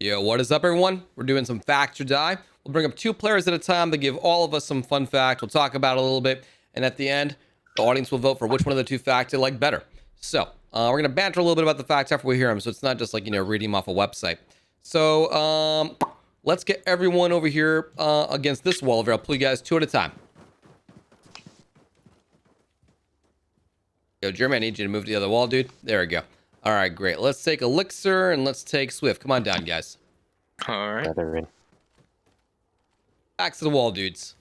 Yo, what is up, everyone? We're doing some facts or die. We'll bring up two players at a time to give all of us some fun facts. We'll talk about it a little bit, and at the end, the audience will vote for which one of the two facts they like better. So, we're gonna banter a little bit about the facts after we hear them, so it's not just like reading them off a website. So, let's get everyone over here against this wall over here. I'll pull you guys two at a time. Yo, Jeremy, I need you to move to the other wall, dude. There we go. All right, great. Let's take Elixir and let's take Swift. Come on down, guys. All right. Back to the wall, dudes.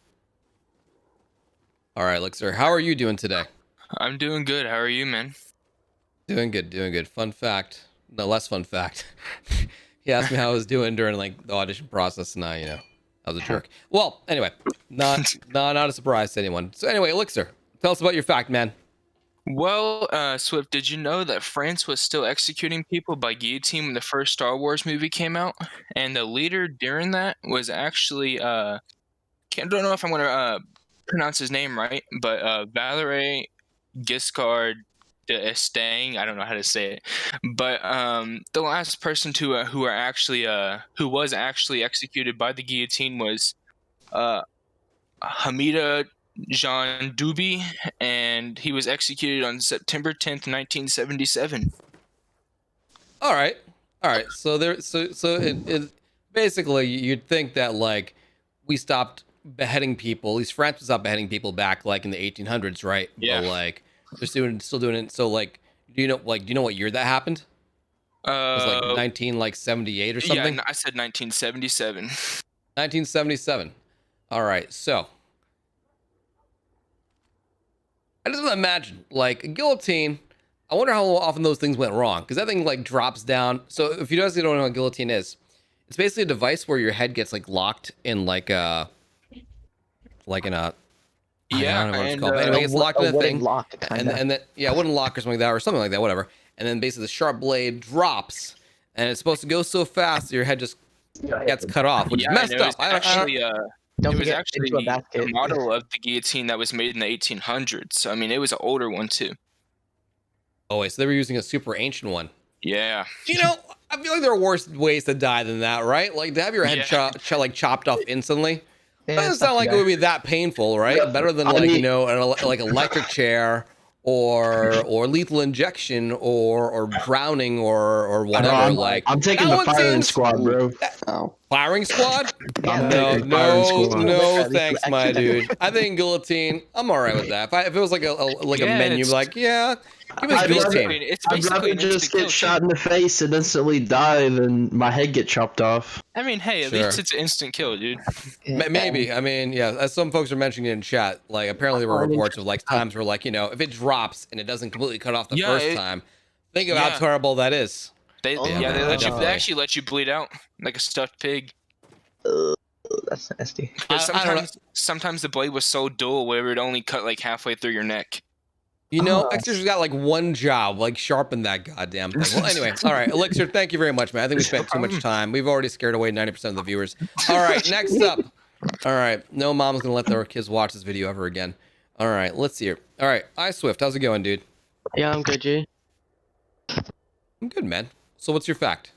All right, Elixir, how are you doing today? I'm doing good. How are you, man? Doing good, doing good. Fun fact. No, less fun fact. He asked me how I was doing during like the audition process, and I was a jerk. Well, anyway, not a surprise to anyone. So anyway, Elixir, tell us about your fact, man. Well, Swift, did you know that France was still executing people by guillotine when the first Star Wars movie came out? And the leader during that was actually, don't know if I'm going to pronounce his name right, but Valéry Giscard d'Estaing. I don't know how to say it. But the last person to who was actually executed by the guillotine was Hamida Jean Duby, and he was executed on September 10th, 1977. All right. So it basically you'd think that like we stopped beheading people. At least France stopped beheading people back like in the 1800s, right? Yeah. But like they're still doing it. So like, do you know what year that happened? It was like 1978 or something. Yeah, I said 1977. 1977. All right. So I just want to imagine, like, a guillotine. I wonder how often those things went wrong, because that thing like drops down. So if you guys don't know what a guillotine is, it's basically a device where your head gets like locked in like in a I don't know what it's called. But anyway, it's locked in a thing, and then a wooden lock or something like that, or something like that, whatever. And then basically the sharp blade drops, and it's supposed to go so fast that your head just gets cut off, which is messed up. It was actually the model of the guillotine that was made in the 1800s. So, I mean, it was an older one, too. Oh, wait, so they were using a super ancient one. Yeah. I feel like there are worse ways to die than that, right? Like, to have your head chopped off instantly. Yeah, doesn't sound like it would be that painful, right? Better than, like, like electric chair or lethal injection or drowning or whatever. I'm taking the firing squad, bro. Firing squad? No, thanks, my dude. I think guillotine. I'm all right with that. If it was like a menu, like give us guillotine. I'd rather just get shot in the face and instantly die than my head get chopped off. I mean, hey, at least it's an instant kill, dude. Maybe. I mean, yeah. As some folks are mentioning in chat, like apparently there were reports of like times where like if it drops and it doesn't completely cut off the first time, think of how terrible that is. They actually let you bleed out like a stuffed pig. That's nasty. Sometimes the blade was so dull where it would only cut like halfway through your neck. Elixir's got like one job, like sharpen that goddamn thing. Well, anyway, all right, Elixir, thank you very much, man. I think we spent too much time. We've already scared away 90% of the viewers. All right, next up. All right, no mom's gonna let their kids watch this video ever again. All right, let's see here. All right, Swift, how's it going, dude? Yeah, I'm good, you? I'm good, man. So what's your fact?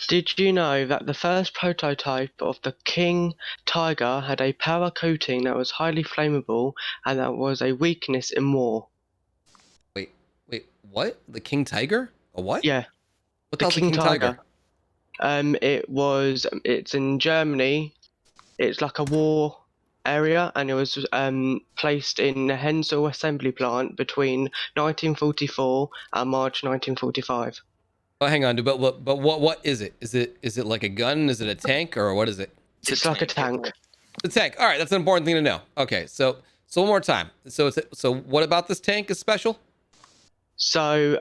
Did you know that the first prototype of the King Tiger had a power coating that was highly flammable and that was a weakness in war? Wait, what? The King Tiger? A what? Yeah. What the King Tiger? It's in Germany. It's like a war area, and it was placed in the Hensel assembly plant between 1944 and March 1945. Oh, hang on, dude, but what is it? Is it like a gun? Is it a tank, or what is it? It's like a tank. The tank. All right, that's an important thing to know. Okay, so one more time. So what about this tank is special? So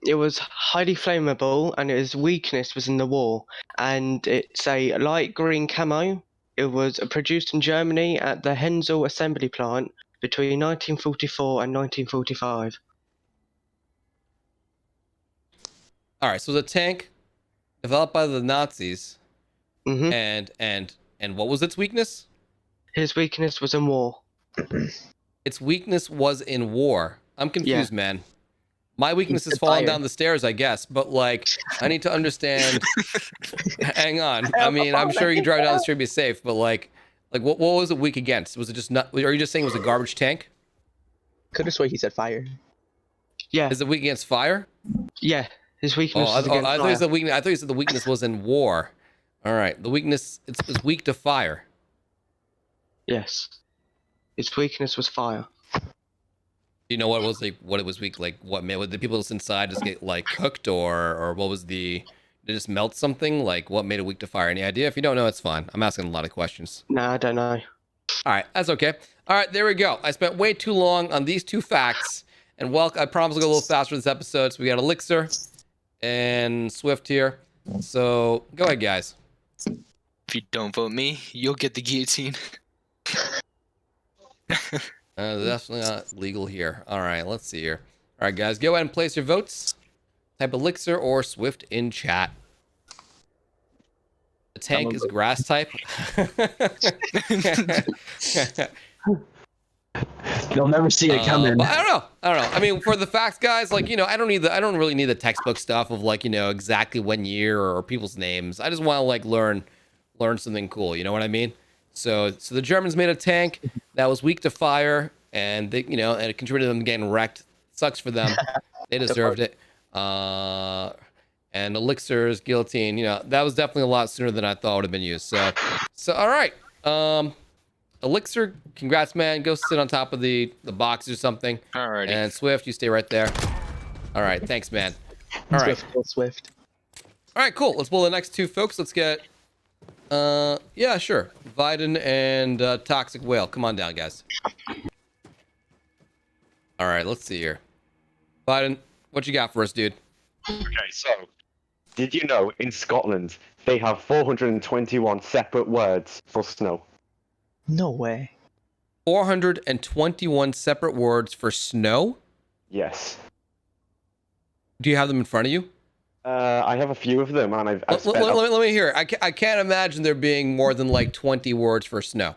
it was highly flammable, and its weakness was in the war. And it's a light green camo. It was produced in Germany at the Hensel assembly plant between 1944 and 1945. All right, so the tank developed by the Nazis, and what was its weakness? His weakness was in war. Its weakness was in war. I'm confused, man. My weakness is said falling fire. down the stairs, I guess. But like, I need to understand. Hang on. I mean, I'm sure you can drive down the street and be safe, but like what was it weak against? Was it just not? Are you just saying it was a garbage tank? Could have sworn he said fire. Yeah, Is it weak against fire? yeah. His Oh, weakness I is against thought you fire. said weakness. I thought you said the weakness was in war. All right, the weakness it's weak to fire. Yes. His weakness was fire. Do you know what it was weak? Like what made the people inside just get like cooked or what was the? Did it just melt something? Like what made it weak to fire? Any idea? If you don't know, it's fine. I'm asking a lot of questions. No, I don't know. All right, that's okay. All right, there we go. I spent way too long on these two facts, and I promise I'll go a little faster this episode. So we got Elixir and Swift here. So go ahead, guys. If you don't vote me, you'll get the guillotine. Definitely not legal here. All right, let's see here. All right, guys, go ahead and place your votes. Type Elixir or Swift in chat. The tank is grass type. You'll never see it coming. But I don't know. I mean, for the facts, guys, like, I don't really need the textbook stuff of like, exactly when year or people's names. I just want to like learn something cool. You know what I mean? So the Germans made a tank that was weak to fire, and they, and it contributed to them getting wrecked. Sucks for them. They deserved it. And Elixir's guillotine, that was definitely a lot sooner than I thought would have been used. So all right. Elixir, congrats, man. Go sit on top of the box or something. Alrighty. And Swift, you stay right there. All right, thanks, man. All right. Swift. All right, cool. Let's pull the next two folks. Let's get yeah, sure. Viden and Toxic Whale. Come on down, guys. All right, let's see here. Viden, what you got for us, dude? Okay, so did you know in Scotland they have 421 separate words for snow? No way. 421 separate words for snow? Yes. Do you have them in front of you? I have a few of them, and I've Let me hear. I can't imagine there being more than like 20 words for snow.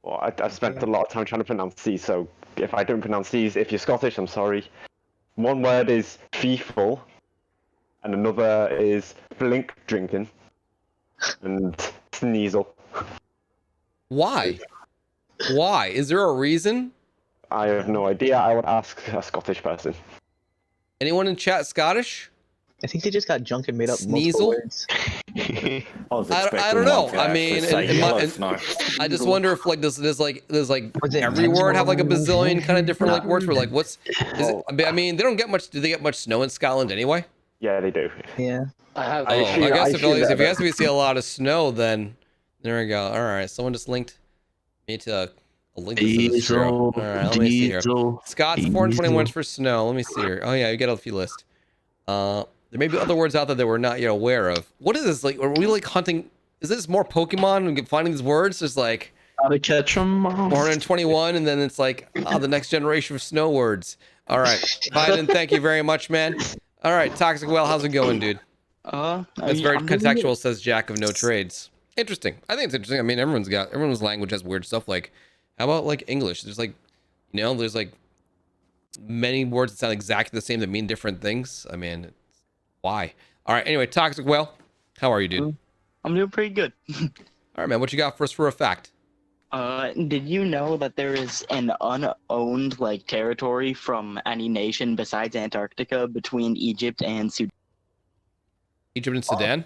Well, I've spent a lot of time trying to pronounce these, so if I don't pronounce these, if you're Scottish, I'm sorry. One word is feeful, and another is blink drinking, and sneasel. Why? Why? Is there a reason? I have no idea. I would ask a Scottish person. Anyone in chat Scottish? I think they just got drunk and made up Sneasel? multiple words. I don't know. I mean, I just wonder if like does like Was it every word have like a intentional? bazillion kind of different like words? Where like what's? Is it, I mean, they don't get much. Do they get much snow in Scotland anyway? Yeah, they do. Yeah. Oh, I guess if you see a lot of snow, then there we go. All right, someone just linked me to a link. Diesel, All right, let me see here. diesel, Scott's 421 words for snow. Let me see here. Oh yeah, you get a few list. There may be other words out there that we're not yet aware of. What is this? Like, are we like hunting? Is this more Pokemon and finding these words? Just like How to catch them? 421, and then it's like the next generation of snow words. All right, Biden, thank you very much, man. All right, Toxic Well, how's it going, dude? That's very contextual, says Jack of No Trades. Interesting. I think it's interesting. I mean, everyone's language has weird stuff. Like, how about like English? There's like, there's like many words that sound exactly the same that mean different things. I mean, why? All right. Anyway, Toxic Well, how are you, dude? I'm doing pretty good. All right, man. What you got for us for a fact? Did you know that there is an unowned territory from any nation besides Antarctica between Egypt and Sudan? Egypt and Sudan?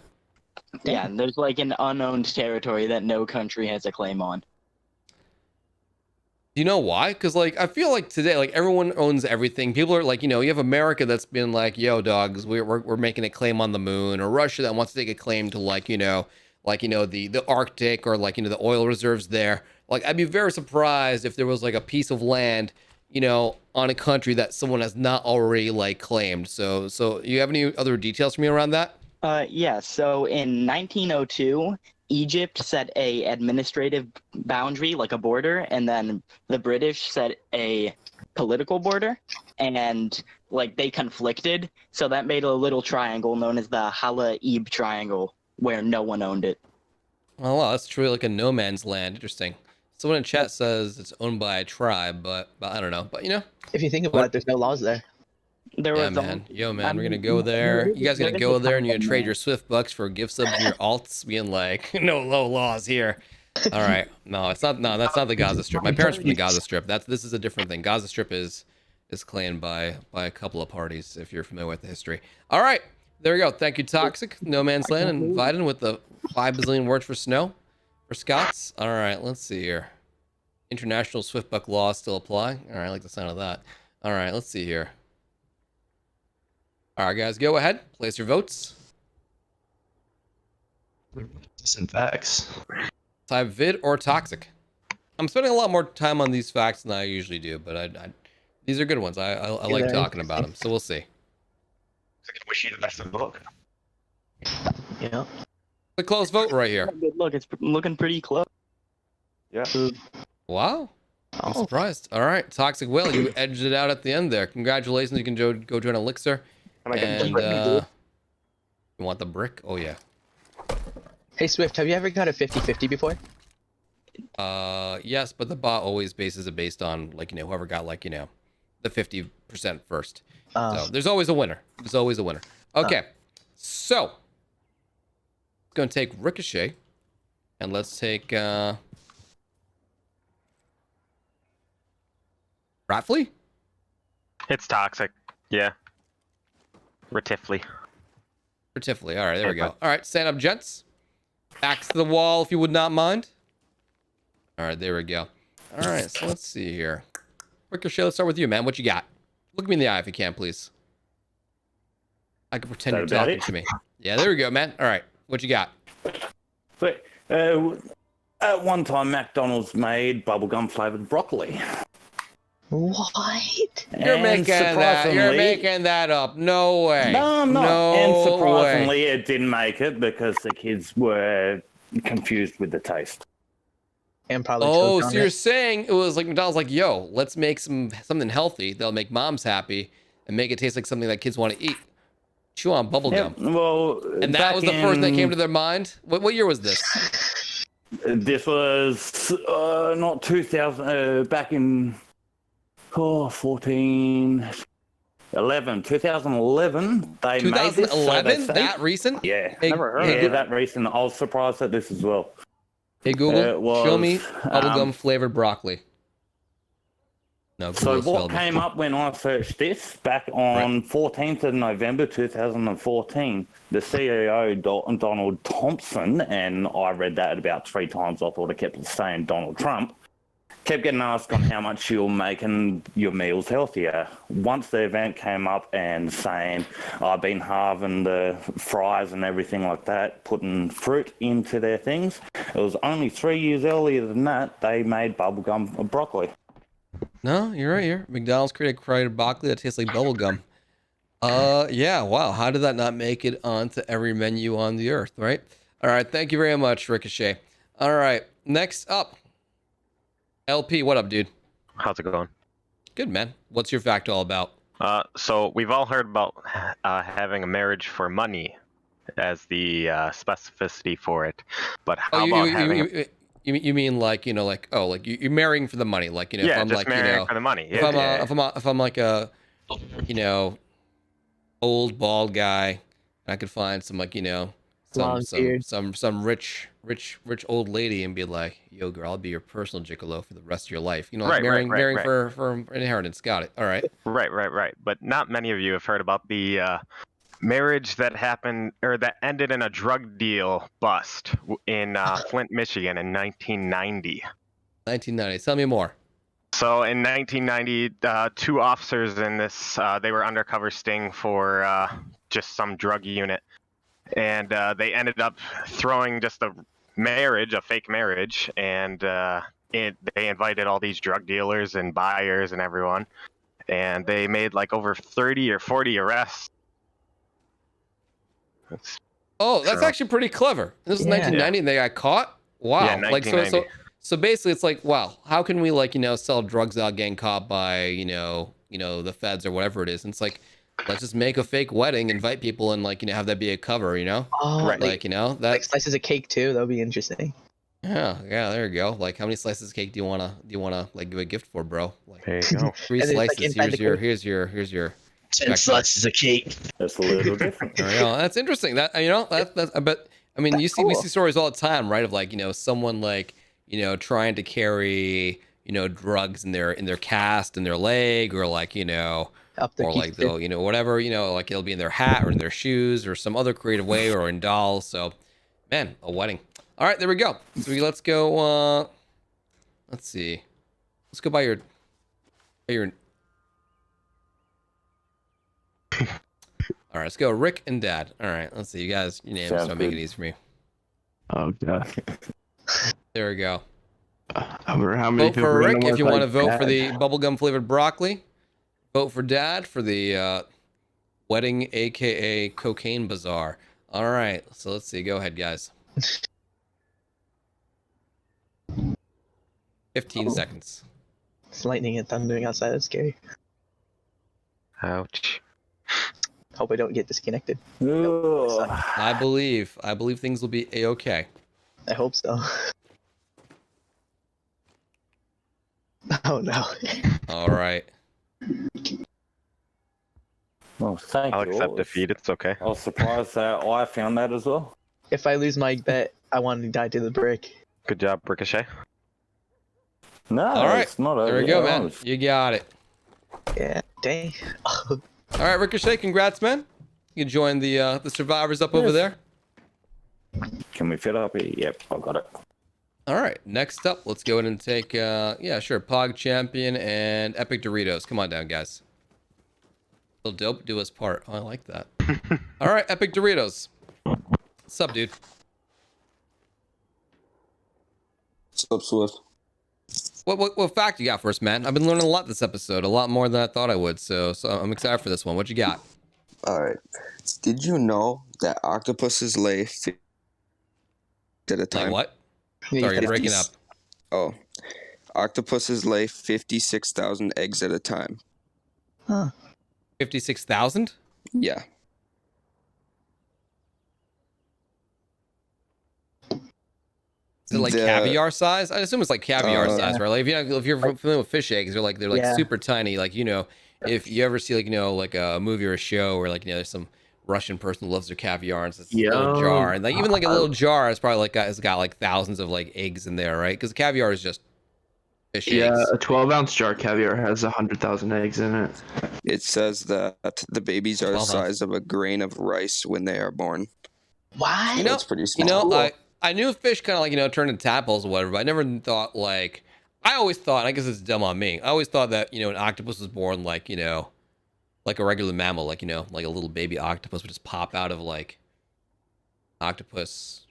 Yeah, there's an unowned territory that no country has a claim on. Do you know why? Because I feel like today, everyone owns everything. People are you have America that's been like, yo, dogs, we're making a claim on the moon, or Russia that wants to take a claim to the Arctic, or the oil reserves there. I'd be very surprised if there was a piece of land, on a country that someone has not already claimed. So you have any other details for me around that? Yeah, so in 1902, Egypt set a administrative boundary, a border, and then the British set a political border, and they conflicted, so that made a little triangle known as the Hala-Ib Triangle, where no one owned it. Oh, wow, that's truly like a no man's land. Interesting. Someone in chat says it's owned by a tribe, but I don't know. But If you think about it, there's no laws there. There Yeah, was man. Yo, man, I we're gonna mean, go there. You guys gonna there is go a there and you're gonna couple, trade man. your Swift bucks for gift subs and your alts, being like, no low laws here. All right. No, it's not. No, that's not the Gaza Strip. My parents from the Gaza Strip. This is a different thing. Gaza Strip is claimed by a couple of parties. If you're familiar with the history. All right. There we go. Thank you, Toxic, No Man's Land, and Viden with the 5 bazillion words for snow for Scots. All right. Let's see here. International Swift buck laws still apply. All right. I like the sound of that. All right. Let's see here. All right, guys, go ahead. Place your votes. Decent facts. Type vid or toxic. I'm spending a lot more time on these facts than I usually do, but these are good ones. I like they're talking about them, so we'll see. I wish you the best of luck. Yeah. The close vote right here. Good look, it's looking pretty close. Yeah. Wow. I'm Oh, surprised. All right, Toxic Will, you edged it out at the end there. Congratulations. You can go join Elixir. Can I get the And brick? you want the brick? Oh, yeah. hey Swift, have you ever got a 50-50 before? Yes, but the bot always bases it based on, like, whoever got, like, the 50% first. So there's always a winner. There's always a winner. Okay. So, going to take Ricochet. And let's take, Rattflea? It's toxic. Yeah. Retifly. Or Tifley. All right, there we go. All right, stand up, gents. Axe to the wall, if you would not mind. All right, there we go. All right, so let's see here. Ricochet, let's start with you, man. What you got? Look me in the eye if you can, please. I can pretend you're Is that about talking it? to me. Yeah, there we go, man. All right, what you got? So, at one time, McDonald's made bubblegum flavored broccoli. What? You're And making that. You're surprisingly- making that up. No way. No, I'm not. No and surprisingly, way. it didn't make it because the kids were confused with the taste. And probably Oh, choked so on you're it. saying it was like McDonald's like, yo, let's make something healthy that'll make moms happy and make it taste like something that kids want to eat. Chew on bubble gum. Yeah, well, And that back was the first that came in- to their mind? What year was this? This was not 2000. Back in 2011. They made this. So 2011? they say- That recent? Yeah. Hey, Never heard hey, of that recent. I was surprised at this as well. Hey, Google, It was, show me bubblegum flavored broccoli. No, So Google what spelled it. came up when I searched this back on 14th of November 2014, the CEO Donald Thompson, and I read that about 3 times. I thought it kept saying Donald Trump, kept getting asked on how much you're making your meals healthier. Once the event came up and saying I've been halving the fries and everything like that, putting fruit into their things, it was only 3 years earlier than that they made bubblegum broccoli. No, you're right here. McDonald's created broccoli that tastes like bubblegum. Yeah, wow. How did that not make it onto every menu on the earth, right? All right, thank you very much, Ricochet. All right, next up. LP, what up, dude? How's it going? Good, man. What's your fact all about? So we've all heard about having a marriage for money as the specificity for it, but how about having? You mean like like you're marrying for the money, like Yeah, if I'm just like marrying for the money. if I'm like a old bald guy, and I could find some like Long beard. some rich old lady and be like, yo girl, I'll be your personal gigolo for the rest of your life. Like Right, marrying right. for inheritance. Got it. All right. Right. But not many of you have heard about the marriage that happened or that ended in a drug deal bust in Flint, Michigan in 1990. 1990. Tell me more. So in 1990, 2 officers in this, they were undercover sting for just some drug unit. And they ended up throwing just a fake marriage, and they invited all these drug dealers and buyers and everyone. And they made like over 30 or 40 arrests. That's So- actually pretty clever. This is Yeah. 1990 and they got caught. Wow. Yeah, Like so 1990. so basically it's like, wow, how can we like, sell drugs without getting caught by, the feds or whatever it is. And it's like, let's just make a fake wedding, invite people and like, have that be a cover, Oh, Right. like, like that slices of cake too. That would be interesting. yeah, there you go. Like how many slices of cake do you wanna like give a gift for, bro? Like There you go. 3 And then it's, like, slices. inside the cake. Here's your 10 slices of cake. That's a little different. There we go. That's interesting. That that's but I mean we see stories all the time, right? Of like someone like trying to carry drugs in their cast in their leg, or like Up the or like they'll whatever like it'll be in their hat or in their shoes or some other creative way, or in dolls. So man, a wedding. All right, there we go. So let's go. Let's see. Let's go by your. All right, let's go Rick and Dad. All right, let's see. You guys, your names, so make it easy for me. Oh god. There we go. I wonder how many Vote for people are Rick gonna if you want to like vote that. for the bubblegum flavored broccoli. Vote for Dad for the wedding, aka cocaine bazaar. All right, so let's see. Go ahead, guys. 15 seconds. It's lightning and thundering outside. That's scary. Ouch. Hope I don't get disconnected. Ugh. I believe things will be a-okay. I hope so. Oh no. All right. Well, thank I'll you. accept defeat. It's okay. I was surprised that I found that as well. If I lose my bet, I want to die to the brick. Good job, Ricochet. No, All right. it's not There we go, man. You got it. Yeah. Dang. All right, Ricochet. Congrats, man. You can join the survivors up over there. Can we fit up here? Yep, I got it. All right. Next up, let's go ahead and take yeah, sure, Pog Champion and Epic Doritos. Come on down, guys. Little dope, do his part. Oh, I like that. All right, Epic Doritos. What's up, dude? What's up, Swift? What fact you got for us, man? I've been learning a lot this episode, a lot more than I thought I would. So I'm excited for this one. What you got? All right. Did you know that octopuses lay 50 at a time? Like what? Sorry, you're breaking up. Oh, octopuses lay 56,000 eggs at a time. Huh. 56,000? Yeah. Is it like caviar size? I assume it's like caviar size, right? Like if you're familiar with fish eggs, they're like Yeah. super tiny. Like if you ever see like a movie or a show where there's some Russian person who loves their caviar and it's a little jar, and like even like a little jar is probably has got like thousands of like eggs in there, right? Because caviar is just fish eggs. A 12-ounce jar of caviar has 100,000 eggs in it. It says that the babies are the 12 size of a grain of rice when they are born. What? That's pretty small. I knew fish kind of like turned into tadpoles or whatever, but I never thought like I always thought, and I guess it's dumb on me. I always thought that an octopus was born like like a regular mammal, like like a little baby octopus would just pop out of like octopus.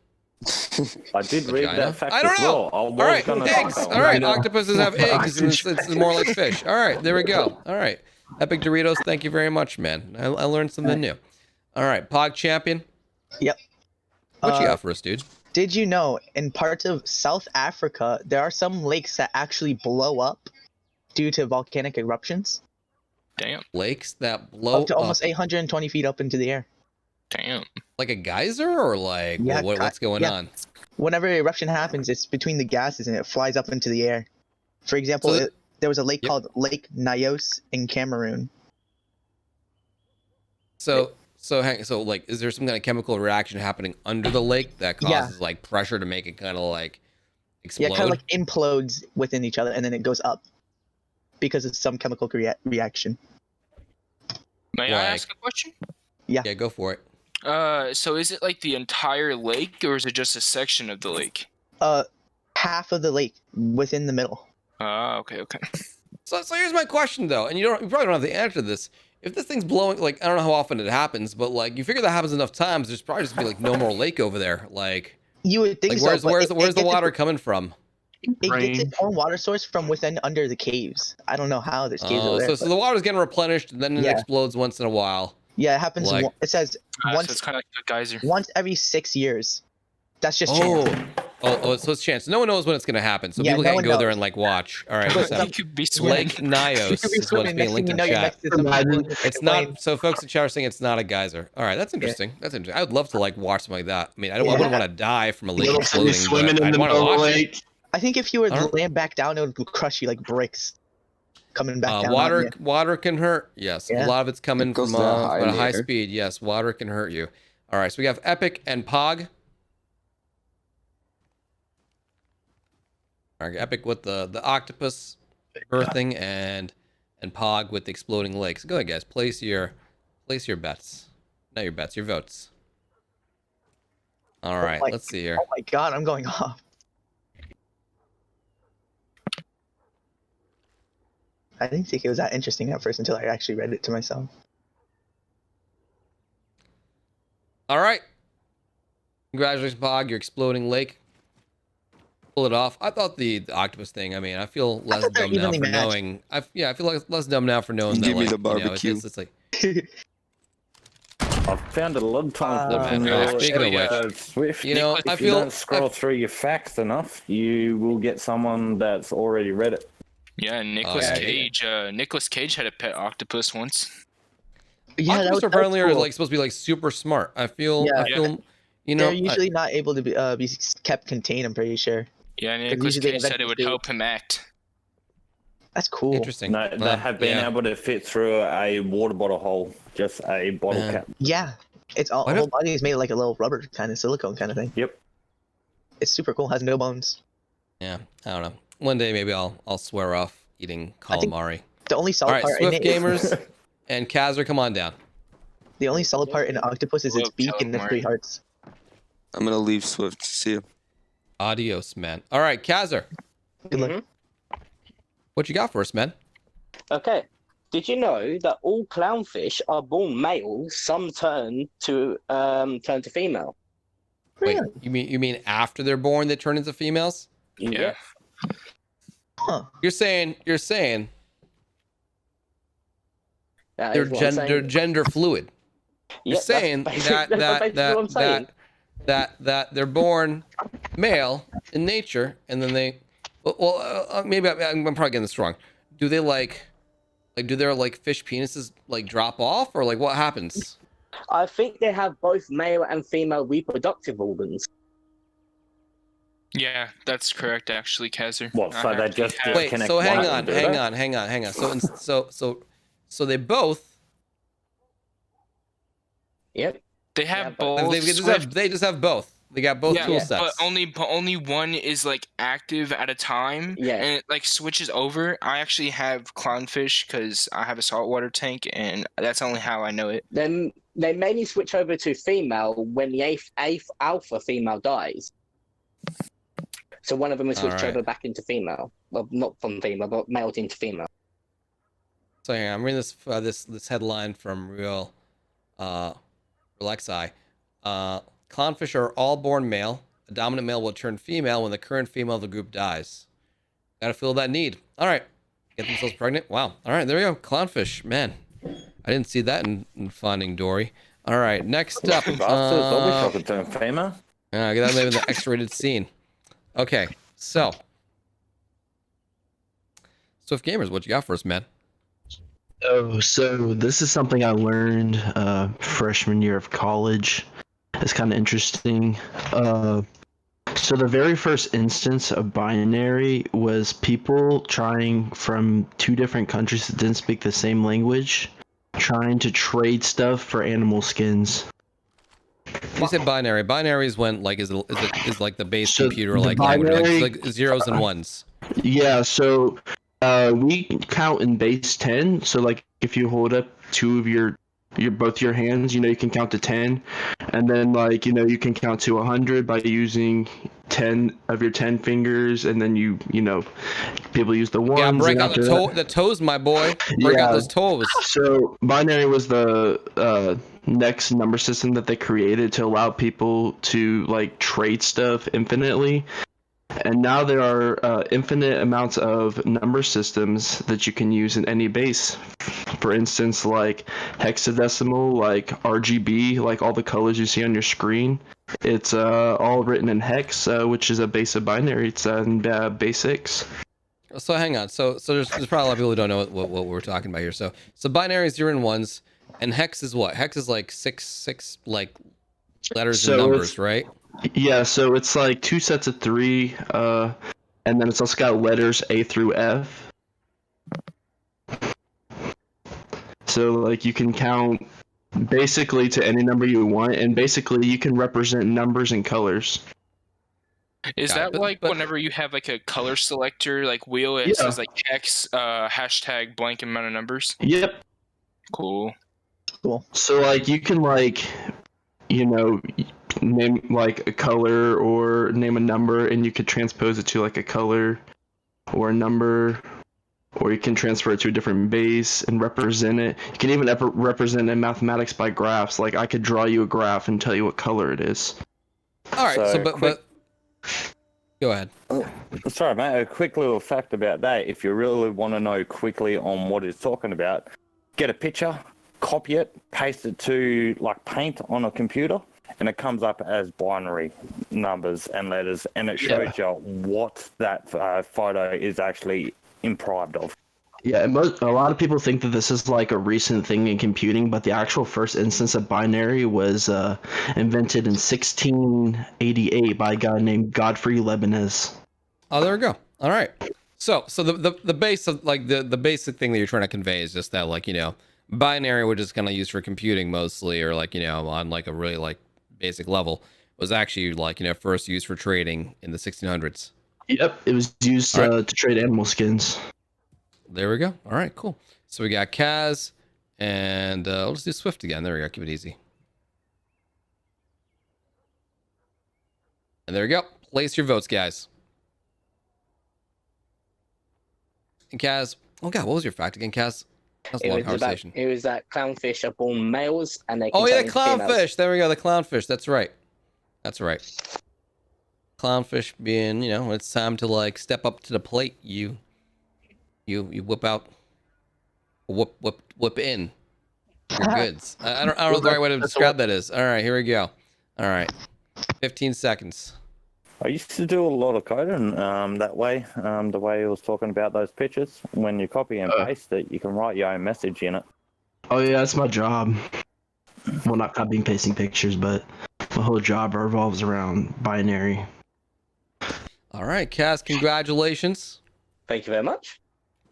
I did read vagina? that fact I don't as know. well. I was All right, gonna eggs. talk about All right, it. octopuses have eggs, and it's more like fish. All right, there we go. All right, Epic Doritos, thank you very much, man. I learned something new. All right, Pog Champion. Yep. What you got for us, dude? Did you know in parts of South Africa there are some lakes that actually blow up due to volcanic eruptions? Damn. Lakes that blow Up to almost 820 feet up into the air. Damn. like a geyser, or like Yeah, what's going on? Whenever an eruption happens, it's between the gases and it flies up into the air. For example, So there was a lake Yep. called Lake Nyos in Cameroon. So like, is there some kind of chemical reaction happening under the lake that causes like pressure to make it kind of like explode? Yeah, kind of like implodes within each other, and then it goes up because of some chemical reaction. May I ask a question? Yeah. Yeah, go for it. So is it like the entire lake, or is it just a section of the lake? Half of the lake within the middle. Okay. So here's my question though, and you probably don't have the answer to this. If this thing's blowing, like I don't know how often it happens, but like you figure that happens enough times, there's probably just be like no more lake over there. Like You would think so. where's but the gets water coming from? It gets its own water source from within under the caves. I don't know how there's caves over there. So the water's getting replenished and then it explodes once in a while. Yeah, it happens. Like- It says So once it's kind of like a geyser. once every 6 years. That's just chance. So it's chance. No one knows when it's gonna happen, so Yeah, people no can't one go there knows. and like watch. All right, But so You could be swimming. Lake Nyos is what's being Next linked thing in you know, you're chat. next to some people It's not. So folks in chat are saying it's not a geyser. All right, that's interesting. That's interesting. I would love to like watch something like that. I mean, I wouldn't want to die from a lake Little exploding, swimming but in I'd the want to middle of the watch it. lake. I think if you were to Alright. land back down, it would crush you like bricks. coming back down. Water, on you. water can hurt. Yes, Yeah. a lot of it's coming It goes from that high at in a the high air. speed. Yes, water can hurt you. All right, so we have Epic and Pog. All right, Epic with the octopus birthing and Pog with the exploding lakes. Go ahead, guys. Place your bets. Not your bets, your votes. All right, let's see here. Oh my god, I'm going off. I didn't think it was that interesting at first until I actually read it to myself. All right. Congratulations, Pog. Your exploding lake. Pull it off. I thought the octopus thing. I mean, I feel less thought they're dumb now evenly for matched. knowing. I feel like less dumb now for knowing Give that. me Like, the barbecue. it's like. I've found it a lot of times. man, speaking of which, Swift, you know, if I you feel- don't scroll through your facts enough, you will get someone that's already read it. Yeah, Nicolas yeah. Cage. Nicolas Cage had a pet octopus once. Yeah, Octopus that apparently was are cool. like supposed to be like super smart. I feel. Yeah. I feel. You know. They're usually not able to be kept contained. I'm pretty sure. Yeah, Nicolas usually they Cage said it would eventually- help him act. That's cool. Interesting. No, they Well, have been yeah. able to fit through a water bottle hole, just a bottle Yeah. cap. Yeah, it's all Why whole don't- body is made like a little rubber kind of silicone kind of thing. Yep. It's super cool. Has no bones. Yeah. I don't know. One day maybe I'll swear off eating I think- calamari. The only All solid right, part in Swift it is gamers and Kazzer, come on down. the only solid part in an octopus is its Whoa, beak and the calamari. 3 hearts. I'm gonna leave Swift. See you. Adios, man. All right, Kazzer, Good luck. Mhm. what you got for us, man? Okay. Did you know that all clownfish are born male? Some turn to female. Wait, you mean after they're born they turn into females? Yeah. Huh. You're saying That they're is what I'm saying. gender fluid. You're Yep, saying that's basically what I'm saying. that they're born male in nature and then they maybe I'm probably getting this wrong. Do they like do their like fish penises like drop off or like what happens? I think they have both male and female reproductive organs. Yeah, that's correct, actually, Kazzer. What, so they just have- Wait, connect so one hang of on, them, hang on. So they both Yep. They have Yeah, but both. they just have both. They got both Yeah, tool but sets. only one is like active at a time. Yeah. And it like switches over. I actually have clownfish because I have a saltwater tank, and that's only how I know it. Then they mainly switch over to female when the eighth alpha female dies. So one of them is switched Alright. over back into female. Well, not from female, but male into female. So hang on, I'm reading this headline from Real Relaxi. Clownfish are all born male. A dominant male will turn female when the current female of the group dies. Gotta fill that need. All right. Get themselves pregnant. Wow. All right, there we go. Clownfish. Man, I didn't see that in Finding Dory. All right, next up. Bastards, I wish I could turn female. Get that maybe in the X-rated scene. Okay, so Swift Gamers, what you got for us, man? Oh, so this is something I learned freshman year of college. It's kind of interesting. So the very first instance of binary was people trying from 2 different countries that didn't speak the same language, trying to trade stuff for animal skins. You said binary. Binary is when like is like the base So computer the like language, binary- like zeros and ones. Yeah, so we count in base 10. So like if you hold up 2 of your both your hands, you can count to 10, and then like you can count to 100 by using 10 of your 10 fingers, and then people use the ones. Yeah, break and out after that- the toes, my boy. Break out Yeah. those toes. So binary was the next number system that they created to allow people to like trade stuff infinitely. And now there are infinite amounts of number systems that you can use in any base. For instance, like hexadecimal, like RGB, like all the colors you see on your screen. It's all written in hex, which is a base of binary. It's in base 6. So hang on. So there's probably a lot of people who don't know what we're talking about here. So binary is 0 and 1s, and hex is what? Hex is like six like letters So and it's- numbers, right? Yeah, so it's like 2 sets of 3, and then it's also got letters A through F. So like you can count basically to any number you want, and basically you can represent numbers and colors. Is that like whenever you have like a color selector like wheel, it says like X hashtag blank amount of numbers? Yep. Cool. So like you can like, you know, name like a color or name a number, and you could transpose it to like a color or a number, or you can transfer it to a different base and represent it. You can even represent in mathematics by graphs. Like I could draw you a graph and tell you what color it is. All right, so but go ahead. Sorry, mate. A quick little fact about that. If you really want to know quickly on what it's talking about, get a picture, copy it, paste it to like Paint on a computer, and it comes up as binary numbers and letters, and it shows you what that photo is actually imbibed of. Yeah, a lot of people think that this is like a recent thing in computing, but the actual first instance of binary was invented in 1688 by a guy named Godfrey Leibniz. Oh, there we go. All right. So the base of like the basic thing that you're trying to convey is just that, like, you know, binary, which is kind of used for computing mostly, or like, you know, on like a really like basic level, was actually like, you know, first used for trading in the 1600s. Yep, it was used to trade animal skins. There we go. All right, cool. So we got Kaz, and we'll just do Swift again. There we go. Keep it easy. And there we go. Place your votes, guys. And Kaz, oh god, what was your fact again, Kaz? That's a long conversation. It was that clownfish are born males, and they. Oh yeah, contain clownfish. females. There we go. The clownfish. That's right. That's right. Clownfish being, you know, when it's time to like step up to the plate, you whip out, whip in your goods. I don't know the right way to describe that is. All right, here we go. All right, 15 seconds. I used to do a lot of coding that way, the way I was talking about those pictures. When you copy and paste it, you can write your own message in it. Oh yeah, that's my job. Well, not copying pasting pictures, but my whole job revolves around binary. All right, Kaz, congratulations. Thank you very much.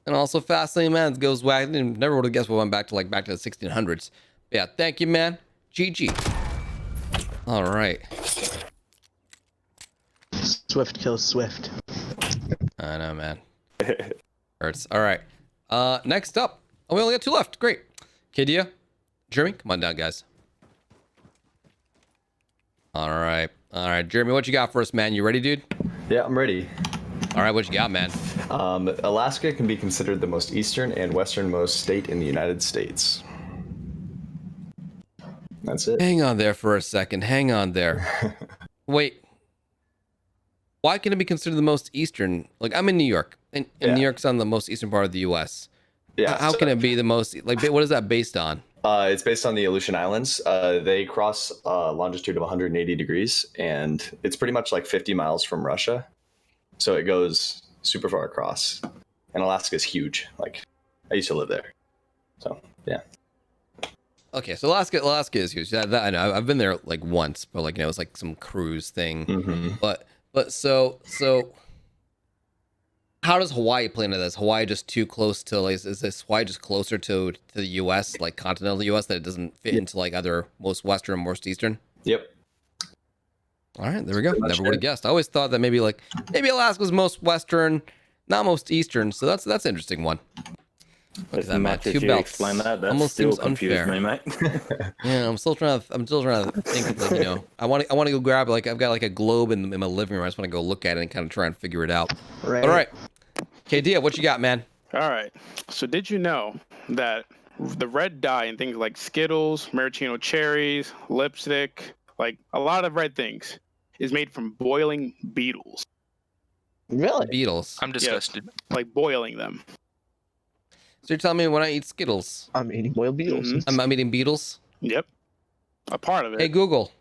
And also, fascinating, man. It goes back. Never would have guessed we went back to the 1600s. Yeah, thank you, man. GG. All right. Swift kills Swift. I know, man. Hurts. All right. Next up. Oh, we only got 2 left. Great. Kadia, Jeremy, come on down, guys. All right. All right, Jeremy, what you got for us, man? You ready, dude? Yeah, I'm ready. All right, what you got, man? Alaska can be considered the most eastern and westernmost state in the United States. That's it. Hang on there for a second. Hang on there. Wait. Why can it be considered the most eastern? Like, I'm in New York, and New York's on the most eastern part of the U.S. Yeah. How can it be the most, like, what is that based on? It's based on the Aleutian Islands. They cross a longitude of 180 degrees, and it's pretty much like 50 miles from Russia. So it goes super far across. And Alaska is huge. Like, I used to live there. So, yeah. Okay, so Alaska is huge. That I know. I've been there like once, but like, you know, it was like some cruise thing. Mm-hmm. But so how does Hawaii play into this? Hawaii just too close to, like, is this Hawaii just closer to the U.S., like continental U.S., that it doesn't fit into like either most western, most eastern? Yep. All right, there we go. Never would have guessed. I always thought that maybe Alaska was most western, not most eastern. So that's an interesting one. Look at that, man. 2 belts. Explain that. That almost still seems unfair. Me, mate. Yeah, I'm still trying to think of, like, you know, I want to go grab, like, I've got like a globe in my living room. I just want to go look at it and kind of try and figure it out. Right. All right, Kadia, what you got, man? All right. So did you know that the red dye in things like Skittles, maraschino cherries, lipstick, like a lot of red things, is made from boiling beetles? Really? Beetles. I'm disgusted. Yeah, like boiling them. So you're telling me when I eat Skittles, I'm eating boiled beetles. Mm-hmm. I'm eating beetles? Yep. A part of it. Hey, Google.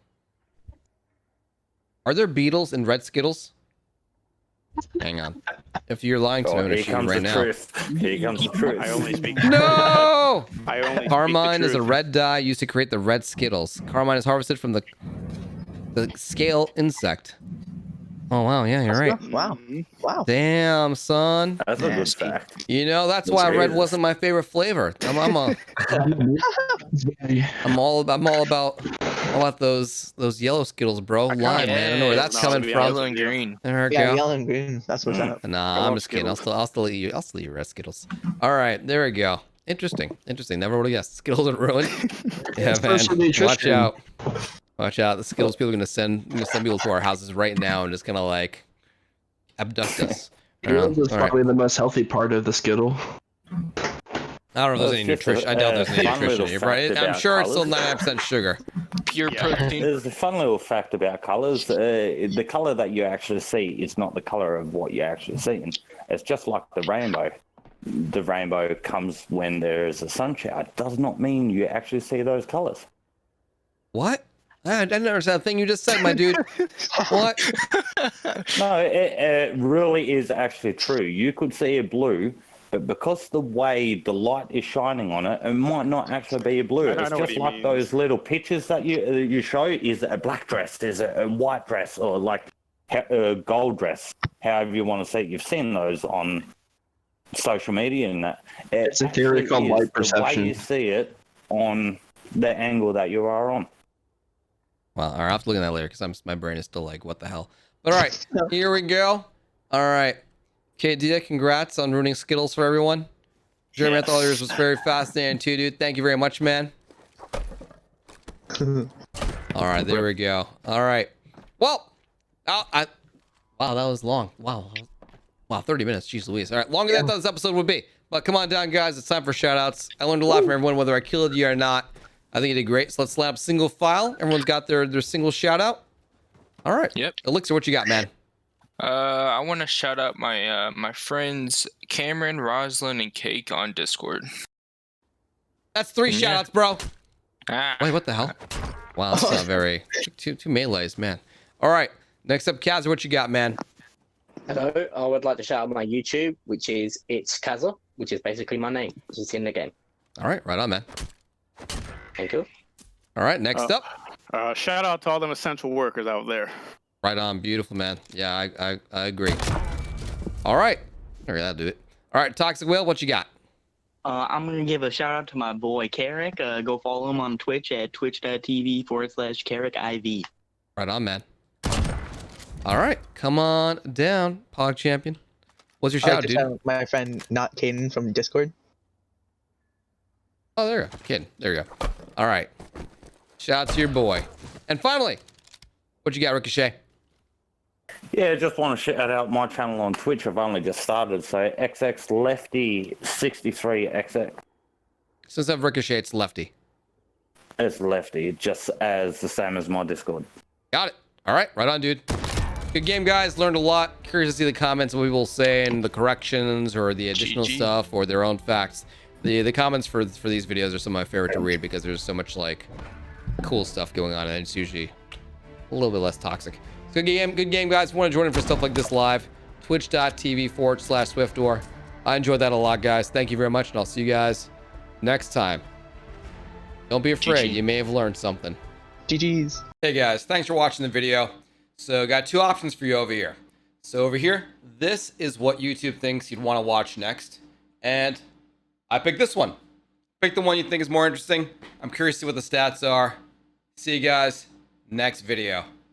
Are there beetles in red Skittles? Hang on. If you're lying to me, I'm going to shoot you right now. Here comes the truth. I only speak. No! I only speak Carmine the is a truth. red dye used to create the red Skittles. Carmine is harvested from the scale insect. Oh wow, yeah, you're right. Wow. Wow. Damn, son. That's a good Nasty. fact. You know that's That's why red racist. wasn't my favorite flavor. I'm all about those yellow Skittles, bro. Lime, man. I don't know where that's no, coming to be from. honest Yellow and green. There we Yeah, go. yellow and green. That's what's up. Nah, I I'm love just kidding. Skittles. I'll still eat you red Skittles. All right, there we go. Interesting. Never would have guessed. Skittles are ruined. Yeah, man. Social nutrition. Watch out. Watch out. The Skittles people are gonna send people to our houses right now and just gonna like abduct us. I don't Skittles know. is All right. probably the most healthy part of the Skittle. I don't know if there's any Well, it's just nutrition. I doubt there's any fun nutrition. little You're right. fact I'm about sure it's still colours. 99% sugar. Pure protein. There's a fun little fact about colours. The colour that you actually see is not the colour of what you're actually seeing. It's just like the rainbow. The rainbow comes when there is a sun shower. It does not mean you actually see those colours. What? I didn't understand the thing you just said, my dude. What? No, it really is actually true. You could see a blue, but because the way the light is shining on it, it might not actually be a blue. I It's know what just he like means. those little pictures that you show. Is it a black dress? Is it a white dress? Or like a gold dress? However you want to see it. You've seen those on social media and that. It's a theory actually called is light the perception. way you see it on the angle that you are on. Well, all right, I'll have to look at that later because my brain is still like, what the hell? But all right, here we go. All right. KD, congrats on ruining Skittles for everyone. Jeremy, I thought yours was very fascinating too, dude. Thank you very much, man. All right, there we go. All right. Well, wow, that was long. Wow, 30 minutes. Jeez Louise. All right, longer than I thought this episode would be. But come on down, guys. It's time for shoutouts. I learned a lot from everyone, whether I killed you or not. I think you did great. So let's slap single file. Everyone's got their single shout out. All right. Yep. Elixir, what you got, man? I want to shout out my my friends Cameron, Roslyn, and Cake on Discord. That's 3 Yeah. shout outs, bro. Ah. Wait, what the hell? Wow, that's not very... Two melees, man. All right. Next up, Kaz, what you got, man? Hello, I would like to shout out my YouTube, which is It's Kaza, which is basically my name, which is in the game. All right, right on, man. Thank you. All right, next up. Shout out to all them essential workers out there. Right on, beautiful, man. Yeah, I agree. All right. Okay, that'll do it. All right, Toxic Whale, what you got? I'm going to give a shout out to my boy Carrick. Go follow him on Twitch at twitch.tv/CarrickIV. Right on, man. All right, come on down, Pog Champion. What's your I shout like out, to dude? shout out my friend Not Caden from Discord. Oh, there you go. Kid, there you go. All right. Shout out to your boy. And finally, what you got, Ricochet? Yeah, just want to shout out my channel on Twitch. I've only just started, so XXLefty63XX. Since I've Ricochet, it's Lefty. It's Lefty, just as the same as my Discord. Got it. All right, right on, dude. Good game, guys. Learned a lot. Curious to see the comments, what people say, and the corrections or the additional GG. stuff or their own facts. The comments for these videos are some of my favorite to read because there's so much like cool stuff going on, and it's usually a little bit less toxic. So good game, guys. If you want to join in for stuff like this live, twitch.tv/swiftor. I enjoyed that a lot, guys. Thank you very much, and I'll see you guys next time. Don't be afraid. GG. You may have learned something. GG's. Hey guys, thanks for watching the video. So got 2 options for you over here. So over here, this is what YouTube thinks you'd want to watch next. And I picked this one. Pick the one you think is more interesting. I'm curious to see what the stats are. See you guys next video.